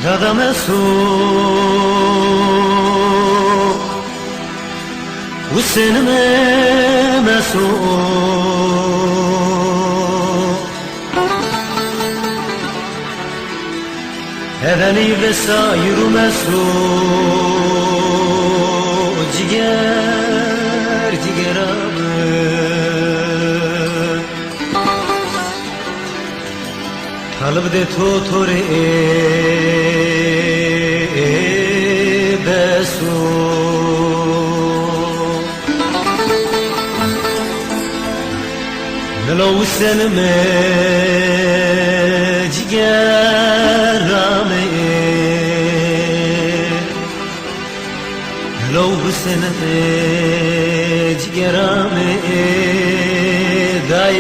Yada mesu Hüseyin mesu Hedeni vesairu mesu Ciger ciger abi Talib de to tore besu Melo sen me jigar me Melo sen me jigar me dai